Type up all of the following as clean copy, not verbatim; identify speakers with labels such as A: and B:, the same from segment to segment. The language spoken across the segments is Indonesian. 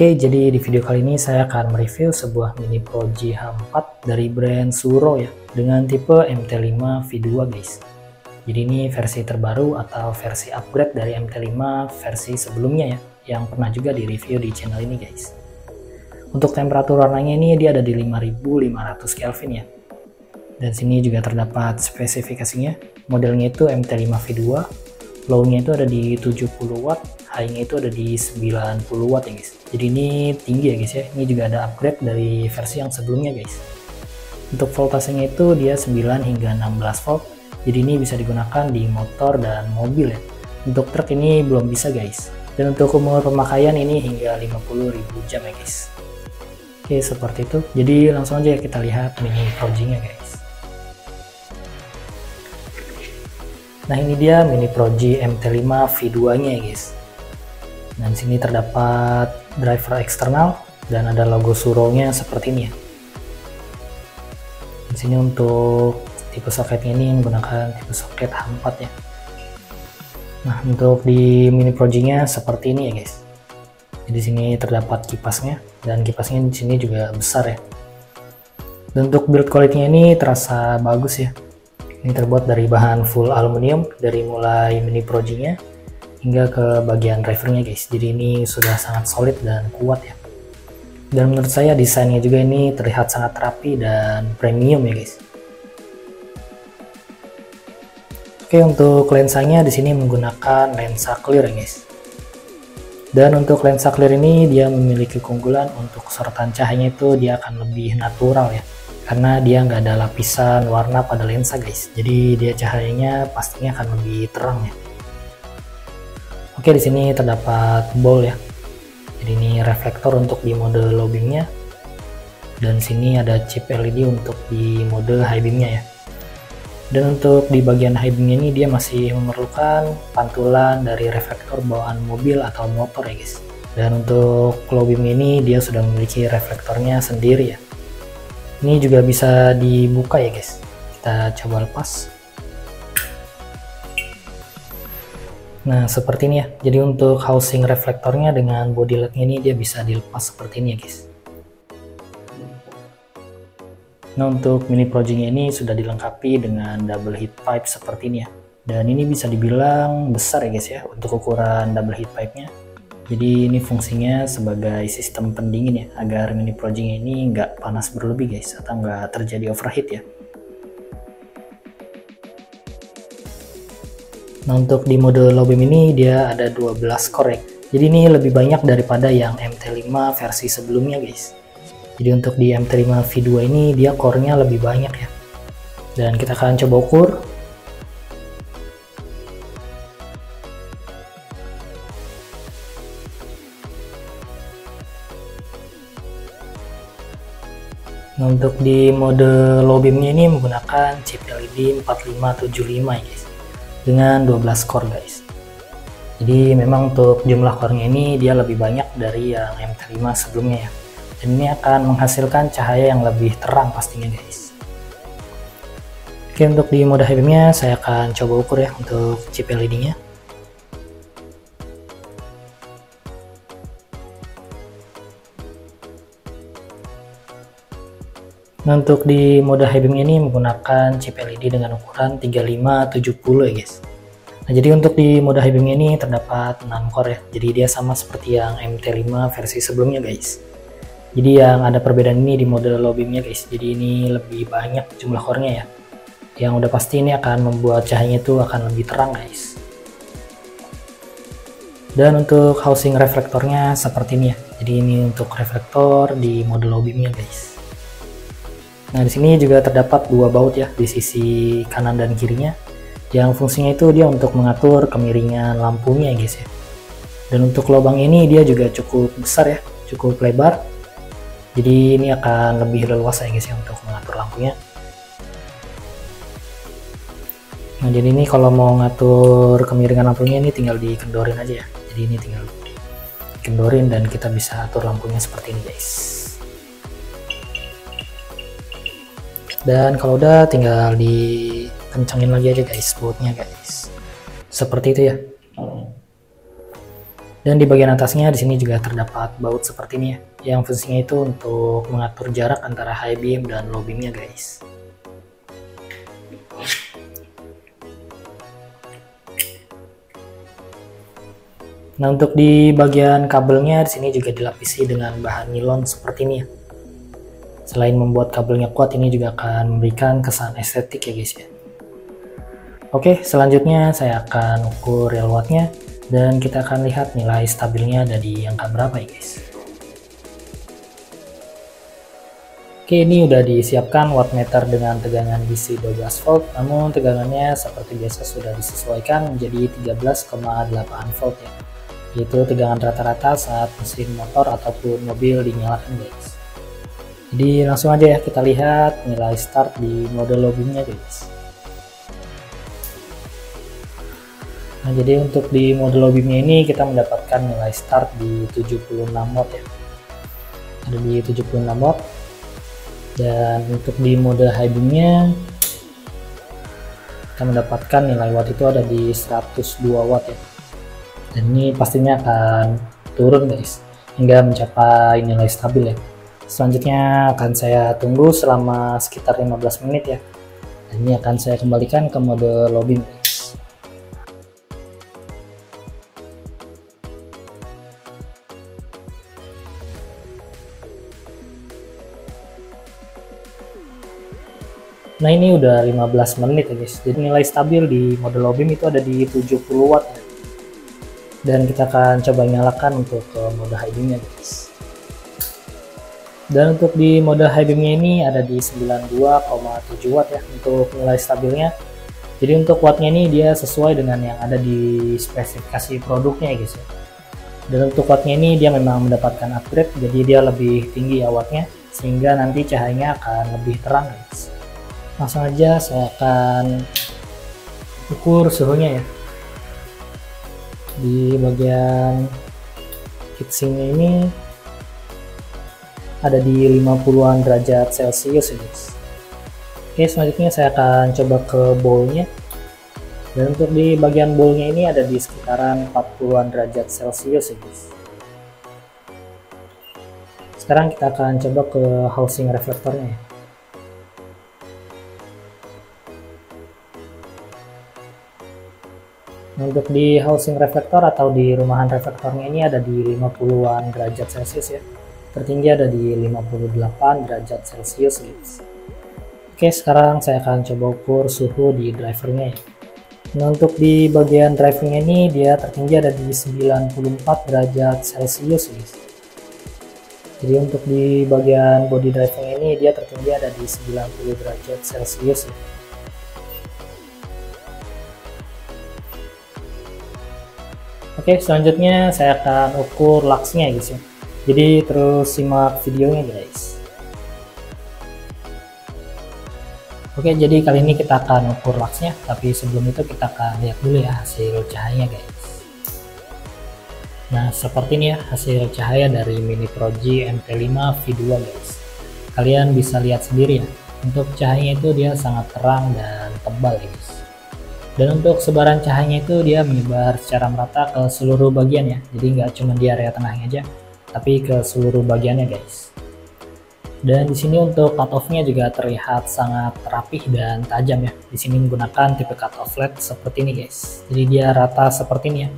A: Oke, jadi di video kali ini saya akan mereview sebuah Mini Pro G4 dari brand Suro ya, dengan tipe MT5 V2 guys. Jadi ini versi terbaru atau versi upgrade dari MT5 versi sebelumnya ya, yang pernah juga di review di channel ini guys. Untuk temperatur warnanya ini dia ada di 5500 Kelvin ya. Dan sini juga terdapat spesifikasinya, modelnya itu MT5 V2, low-nya itu ada di 70 watt, high-nya itu ada di 90 watt ya guys. Jadi ini tinggi ya guys ya. Ini juga ada upgrade dari versi yang sebelumnya guys. Untuk voltasenya itu dia 9 hingga 16 volt. Jadi ini bisa digunakan di motor dan mobil ya. Untuk truk ini belum bisa guys. Dan untuk umur pemakaian ini hingga 50.000 jam ya guys. Oke, seperti itu. Jadi langsung aja kita lihat Mini Pro G-nya guys. Nah, ini dia Mini Pro G MT5 V2 nya ya guys. Dan sini terdapat driver eksternal dan ada logo Suro-nya seperti ini ya. Di sini untuk tipe soketnya ini menggunakan tipe soket H4 ya. Nah, untuk di Mini Pro G-nya seperti ini ya guys. Jadi sini terdapat kipasnya dan kipasnya di sini juga besar ya. Dan untuk build quality-nya ini terasa bagus ya. Ini terbuat dari bahan full aluminium dari mulai Mini Pro G-nya hingga ke bagian drivernya guys. Jadi ini sudah sangat solid dan kuat ya. Dan menurut saya desainnya juga ini terlihat sangat rapi dan premium ya guys. Oke, untuk lensanya di sini menggunakan lensa clear ya guys. Dan untuk lensa clear ini dia memiliki keunggulan untuk sorotan cahayanya itu dia akan lebih natural ya. Karena dia nggak ada lapisan warna pada lensa guys. Jadi dia cahayanya pastinya akan lebih terang ya. Oke, di sini terdapat ball ya. Jadi ini reflektor untuk di mode low beamnya. Dan sini ada chip LED untuk di mode high beamnya ya. Dan untuk di bagian high beamnya ini dia masih memerlukan pantulan dari reflektor bawaan mobil atau motor ya guys. Dan untuk low beam ini dia sudah memiliki reflektornya sendiri ya. Ini juga bisa dibuka ya guys. Kita coba lepas. Nah, seperti ini ya. Jadi untuk housing reflektornya dengan body LED-nya ini dia bisa dilepas seperti ini ya guys. Nah, untuk Mini Pro G-nya ini sudah dilengkapi dengan double heat pipe seperti ini ya. Dan ini bisa dibilang besar ya guys ya untuk ukuran double heat pipe-nya. Jadi ini fungsinya sebagai sistem pendingin ya, agar Mini Pro G-nya ini nggak panas berlebih guys, atau nggak terjadi overheat ya. Nah, untuk di mode low beam ini dia ada 12 core ya. Jadi ini lebih banyak daripada yang MT5 versi sebelumnya guys. Jadi untuk di MT5 V2 ini dia core-nya lebih banyak ya. Dan kita akan coba ukur. Nah, untuk di mode low beam-nya ini menggunakan chip LED 4575 ya guys. Dengan 12 core guys. Jadi memang untuk jumlah core-nya ini dia lebih banyak dari yang MT5 sebelumnya ya. Dan ini akan menghasilkan cahaya yang lebih terang pastinya guys. Oke, untuk di mode high beam-nya saya akan coba ukur ya untuk chip LED-nya. Nah, untuk di mode high beam ini menggunakan chip LED dengan ukuran 3570 ya guys. Nah, jadi untuk di mode high beam ini terdapat 6 core ya. Jadi dia sama seperti yang MT5 versi sebelumnya guys. Jadi yang ada perbedaan ini di mode low beam-nya guys. Jadi ini lebih banyak jumlah core-nya ya. Yang udah pasti ini akan membuat cahayanya itu akan lebih terang guys. Dan untuk housing reflektornya seperti ini ya. Jadi ini untuk reflektor di mode low beam-nya guys. Nah, di sini juga terdapat dua baut ya di sisi kanan dan kirinya. Yang fungsinya itu dia untuk mengatur kemiringan lampunya ya guys ya. Dan untuk lubang ini dia juga cukup besar ya, cukup lebar. Jadi ini akan lebih leluasa ya guys ya untuk mengatur lampunya. Nah, jadi ini kalau mau ngatur kemiringan lampunya ini tinggal dikendorin aja ya. Jadi ini tinggal dikendorin dan kita bisa atur lampunya seperti ini guys. Dan kalau udah tinggal dikencengin lagi aja guys bautnya guys. Seperti itu ya. Dan di bagian atasnya di sini juga terdapat baut seperti ini ya, yang fungsinya itu untuk mengatur jarak antara high beam dan low beamnya guys. Nah, untuk di bagian kabelnya di sini juga dilapisi dengan bahan nilon seperti ini ya. Selain membuat kabelnya kuat, ini juga akan memberikan kesan estetik ya guys ya. Oke, selanjutnya saya akan ukur real wattnya dan kita akan lihat nilai stabilnya ada di angka berapa ya guys. Oke, ini udah disiapkan wattmeter dengan tegangan DC 12 volt, namun tegangannya seperti biasa sudah disesuaikan menjadi 13,8 volt ya, yaitu tegangan rata-rata saat mesin motor ataupun mobil dinyalakan guys. Jadi langsung aja ya kita lihat nilai start di mode low beamnya guys. Nah, jadi untuk di mode low beamnya ini kita mendapatkan nilai start di 76 watt ya. Ada di 76 watt. Dan untuk di mode high beamnya kita mendapatkan nilai watt itu ada di 102 watt ya. Dan ini pastinya akan turun guys hingga mencapai nilai stabil ya. Selanjutnya akan saya tunggu selama sekitar 15 menit ya. Dan ini akan saya kembalikan ke mode low beam. Nah, ini udah 15 menit ya guys. Jadi nilai stabil di mode low beam itu ada di 70 watt ya. Dan kita akan coba nyalakan untuk ke mode high beamnya guys. Dan untuk di mode high beamnya ini ada di 92,7 watt ya untuk nilai stabilnya. Jadi untuk wattnya ini dia sesuai dengan yang ada di spesifikasi produknya ya guys ya. Dan untuk wattnya ini dia memang mendapatkan upgrade, jadi dia lebih tinggi ya wattnya, sehingga nanti cahayanya akan lebih terang guys. Langsung aja saya akan ukur suhunya ya. Di bagian heatsinknya ini ada di 50-an derajat Celcius ya guys. Oke, selanjutnya saya akan coba ke bowlnya. Dan untuk di bagian bowlnya ini ada di sekitaran 40-an derajat Celcius ya guys. Sekarang kita akan coba ke housing reflektornya ya. Untuk di housing reflektor atau di rumahan reflektornya ini ada di 50-an derajat Celcius ya. Tertinggi ada di 58 derajat Celcius guys. Oke, sekarang saya akan coba ukur suhu di drivernya ya. Nah, untuk di bagian drivernya ini dia tertinggi ada di 94 derajat Celcius guys. Jadi untuk di bagian body drivernya ini dia tertinggi ada di 90 derajat Celcius ya. Oke, selanjutnya saya akan ukur luxnya guys ya. Jadi terus simak videonya guys. Oke, jadi kali ini kita akan ukur luxnya, tapi sebelum itu kita akan lihat dulu ya hasil cahayanya guys. Nah, seperti ini ya hasil cahaya dari Mini Pro G MT5 V2 guys. Kalian bisa lihat sendiri ya, untuk cahayanya itu dia sangat terang dan tebal ya guys. Dan untuk sebaran cahayanya itu dia menyebar secara merata ke seluruh bagian ya. Jadi nggak cuma di area tengahnya aja, tapi ke seluruh bagiannya guys. Dan di sini untuk cut off-nya juga terlihat sangat rapih dan tajam ya. Di sini menggunakan tipe cut off LED seperti ini guys. Jadi dia rata seperti ini ya.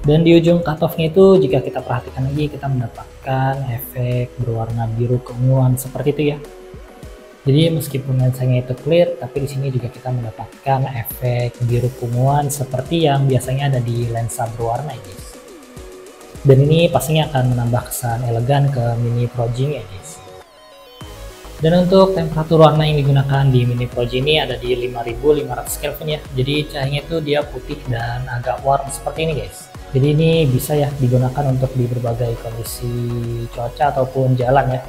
A: Dan di ujung cut off-nya itu jika kita perhatikan lagi kita mendapatkan efek berwarna biru keunguan seperti itu ya. Jadi meskipun lensanya itu clear, tapi di sini juga kita mendapatkan efek biru keunguan seperti yang biasanya ada di lensa berwarna ya guys. Dan ini pastinya akan menambah kesan elegan ke Mini Pro G ya guys. Dan untuk temperatur warna yang digunakan di Mini Pro G ini ada di 5500 Kelvin ya. Jadi cahayanya itu dia putih dan agak warm seperti ini guys. Jadi ini bisa ya digunakan untuk di berbagai kondisi cuaca ataupun jalan ya.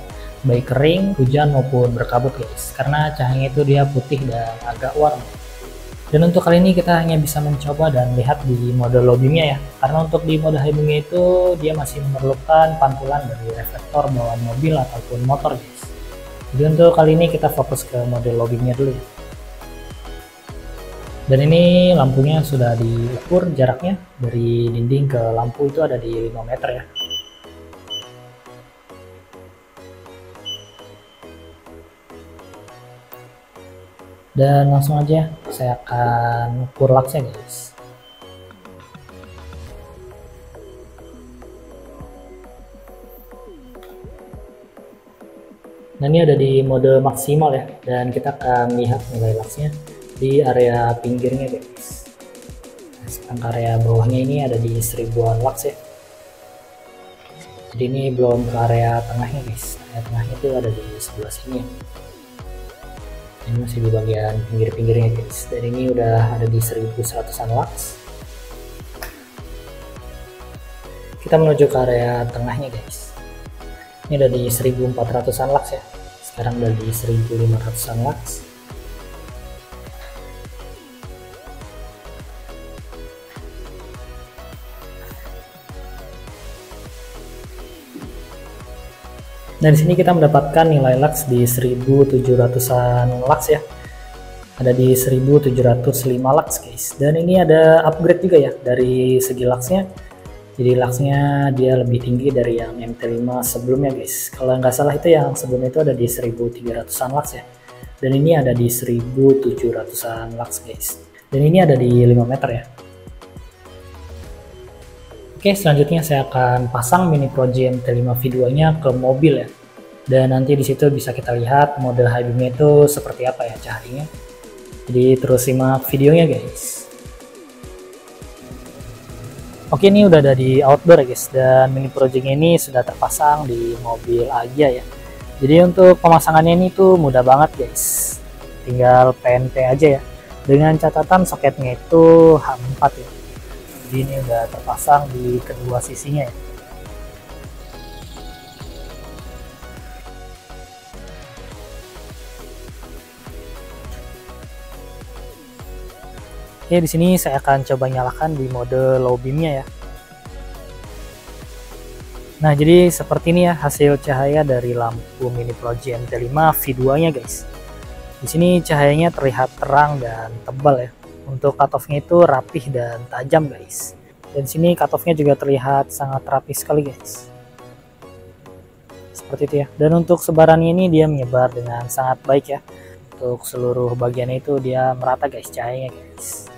A: Baik kering, hujan maupun berkabut guys, karena cahayanya itu dia putih dan agak warm. Dan untuk kali ini kita hanya bisa mencoba dan lihat di mode low beamnya ya, karena untuk di mode high beamnya itu dia masih memerlukan pantulan dari reflektor bawaan mobil ataupun motor guys. Jadi untuk kali ini kita fokus ke mode low beamnya dulu ya. Dan ini lampunya sudah diukur jaraknya dari dinding ke lampu itu ada di 5 meter ya. Dan langsung aja saya akan ukur luxnya guys. Nah ini ada di mode maksimal ya, dan kita akan lihat nilai luxnya di area pinggirnya guys. Nah, sekarang area bawahnya ini ada di 1000-an lux ya. Jadi ini belum ke area tengahnya guys. Area tengahnya itu ada di sebelah sini ya. Ini masih di bagian pinggir-pinggirnya guys. Dan ini udah ada di 1100-an lux. Kita menuju ke area tengahnya guys. Ini ada di 1400-an lux ya. Sekarang udah di 1500-an lux. Nah di sini kita mendapatkan nilai lux di 1700-an lux ya. Ada di 1705 lux guys. Dan ini ada upgrade juga ya dari segi luxnya. Jadi luxnya dia lebih tinggi dari yang MT5 sebelumnya guys. Kalau nggak salah itu yang sebelumnya itu ada di 1300-an lux ya. Dan ini ada di 1700-an lux guys. Dan ini ada di 5 meter ya. Oke, selanjutnya saya akan pasang Mini Pro G MT5 V2 nya ke mobil ya. Dan nanti di situ bisa kita lihat mode high beam-nya itu seperti apa ya cahayanya. Jadi terus simak videonya guys. Oke, ini udah ada di outdoor ya guys, dan Mini Pro G ini sudah terpasang di mobil Agya ya. Jadi untuk pemasangannya ini tuh mudah banget guys, tinggal PNP aja ya, dengan catatan soketnya itu H4 ya. Jadi ini udah terpasang di kedua sisinya ya. Oke, di sini saya akan coba nyalakan di mode low beam-nya ya. Nah, jadi seperti ini ya hasil cahaya dari lampu Mini Pro G MT5 V2-nya guys. Di sini cahayanya terlihat terang dan tebal ya. Untuk cutoff-nya itu rapih dan tajam guys. Dan di sini cutoff-nya juga terlihat sangat rapi sekali guys. Seperti itu ya. Dan untuk sebarannya ini dia menyebar dengan sangat baik ya. Untuk seluruh bagiannya itu dia merata guys cahayanya guys.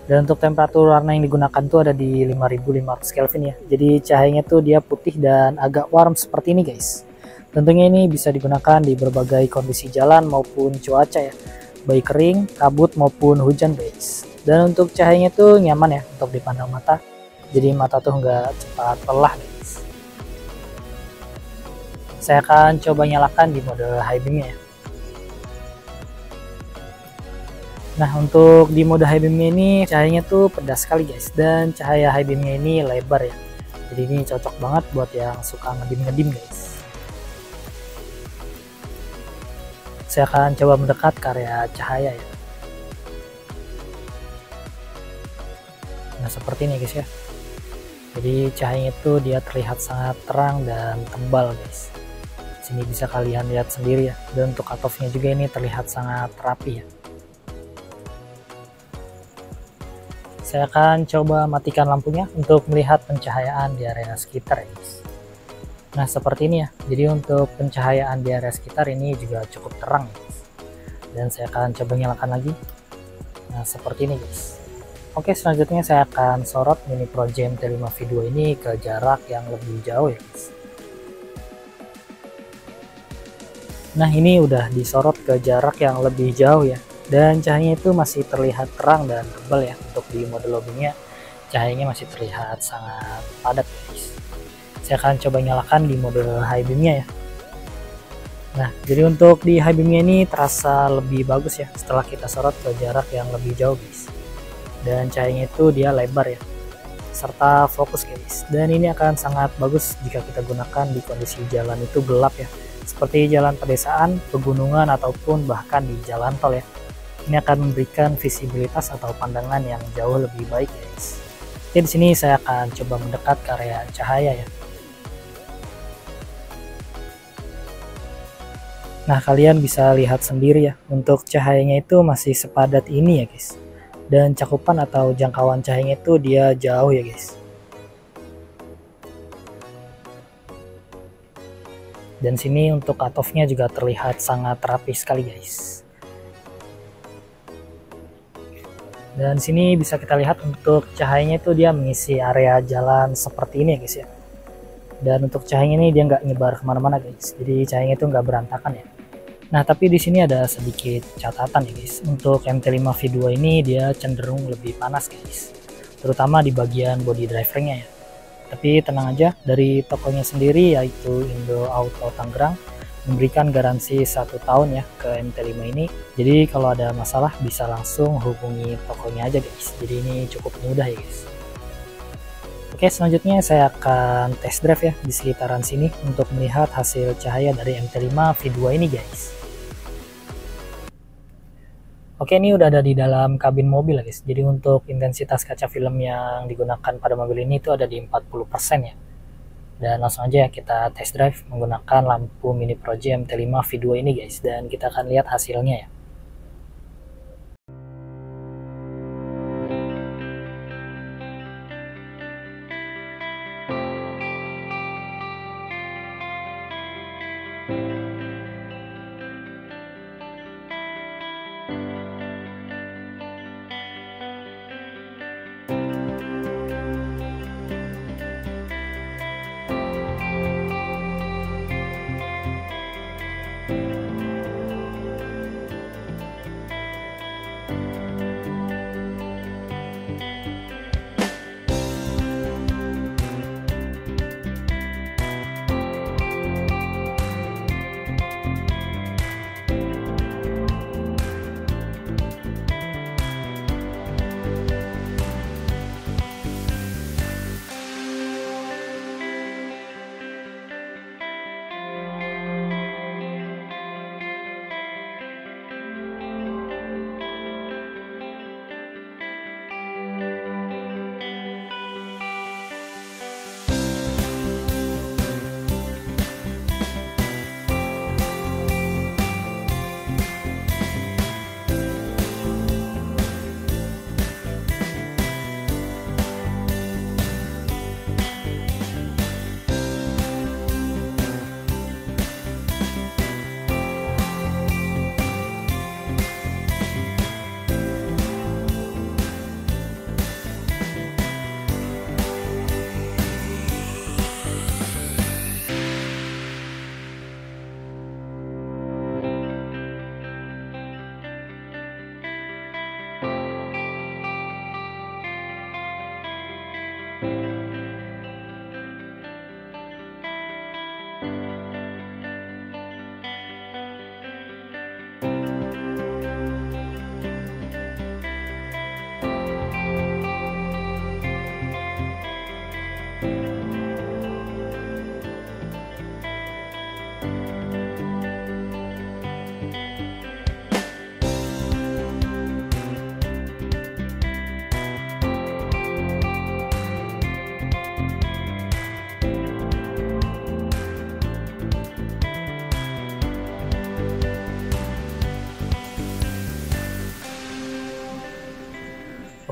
A: Dan untuk temperatur warna yang digunakan tuh ada di 5500 Kelvin ya. Jadi cahayanya tuh dia putih dan agak warm seperti ini guys. Tentunya ini bisa digunakan di berbagai kondisi jalan maupun cuaca ya. Baik kering, kabut maupun hujan guys. Dan untuk cahayanya tuh nyaman ya untuk dipandang mata. Jadi mata tuh nggak cepat lelah guys. Saya akan coba nyalakan di mode high beam-nya ya. Nah untuk di mode high beam ini cahayanya tuh pedas sekali guys, dan cahaya high beamnya ini lebar ya. Jadi ini cocok banget buat yang suka ngedim-ngedim guys. Saya akan coba mendekat ke area cahaya ya. Nah seperti ini guys ya. Jadi cahayanya itu dia terlihat sangat terang dan tebal guys. Sini bisa kalian lihat sendiri ya. Dan untuk cutoff-nya juga ini terlihat sangat rapi ya. Saya akan coba matikan lampunya untuk melihat pencahayaan di area sekitar ya guys. Nah seperti ini ya. Jadi untuk pencahayaan di area sekitar ini juga cukup terang ya guys. Dan saya akan coba nyalakan lagi. Nah seperti ini guys. Oke, selanjutnya saya akan sorot Mini Pro G MT5 V2 ini ke jarak yang lebih jauh ya guys. Nah ini udah disorot ke jarak yang lebih jauh ya. Dan cahayanya itu masih terlihat terang dan tebal ya. Untuk di mode low beam-nya cahayanya masih terlihat sangat padat guys. Saya akan coba nyalakan di mode high beam-nya ya. Nah jadi untuk di high beam-nya ini terasa lebih bagus ya setelah kita sorot ke jarak yang lebih jauh guys. Dan cahayanya itu dia lebar ya, serta fokus guys. Dan ini akan sangat bagus jika kita gunakan di kondisi jalan itu gelap ya, seperti jalan pedesaan, pegunungan, ataupun bahkan di jalan tol ya. Ini akan memberikan visibilitas atau pandangan yang jauh lebih baik guys. Oke, di sini saya akan coba mendekat ke area cahaya ya. Nah, kalian bisa lihat sendiri ya, untuk cahayanya itu masih sepadat ini ya guys. Dan cakupan atau jangkauan cahayanya itu dia jauh ya guys. Dan sini untuk cutoff-nya juga terlihat sangat rapi sekali guys. Dan sini bisa kita lihat untuk cahayanya itu dia mengisi area jalan seperti ini ya guys ya. Dan untuk cahayanya ini dia nggak nyebar kemana-mana guys, jadi cahayanya itu nggak berantakan ya. Nah, tapi di sini ada sedikit catatan ya guys. Untuk MT5 V2 ini dia cenderung lebih panas guys, terutama di bagian body drivernya ya. Tapi tenang aja, dari tokonya sendiri yaitu Indo Auto Tangerang memberikan garansi 1 tahun ya ke MT5 ini. Jadi kalau ada masalah bisa langsung hubungi tokonya aja guys. Jadi ini cukup mudah ya guys. Oke, selanjutnya saya akan test drive ya di sekitaran sini untuk melihat hasil cahaya dari MT5 V2 ini guys. Oke, ini udah ada di dalam kabin mobil guys. Jadi untuk intensitas kaca film yang digunakan pada mobil ini itu ada di 40% ya. Dan langsung aja kita test drive menggunakan lampu Mini Pro G MT5 V2 ini guys. Dan kita akan lihat hasilnya ya.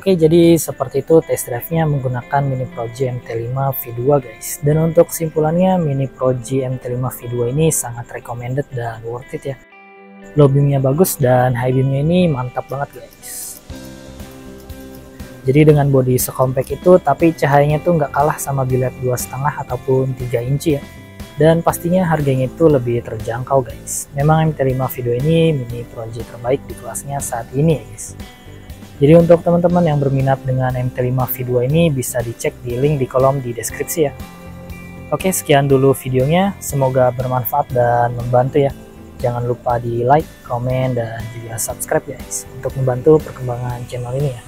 A: Oke, jadi seperti itu test drive-nya menggunakan Mini Pro G MT5 V2 guys. Dan untuk kesimpulannya, Mini Pro G MT5 V2 ini sangat recommended dan worth it ya. Low beamnya bagus dan high beamnya ini mantap banget guys. Jadi dengan bodi sekompak itu, tapi cahayanya tuh nggak kalah sama bilet 2,5 ataupun 3 inci ya. Dan pastinya harganya itu lebih terjangkau guys. Memang MT5 V2 ini Mini Pro G terbaik di kelasnya saat ini ya guys. Jadi untuk teman-teman yang berminat dengan MT5 V2 ini bisa dicek di link di kolom di deskripsi ya. Oke, sekian dulu videonya, semoga bermanfaat dan membantu ya. Jangan lupa di like, komen, dan juga subscribe guys untuk membantu perkembangan channel ini ya.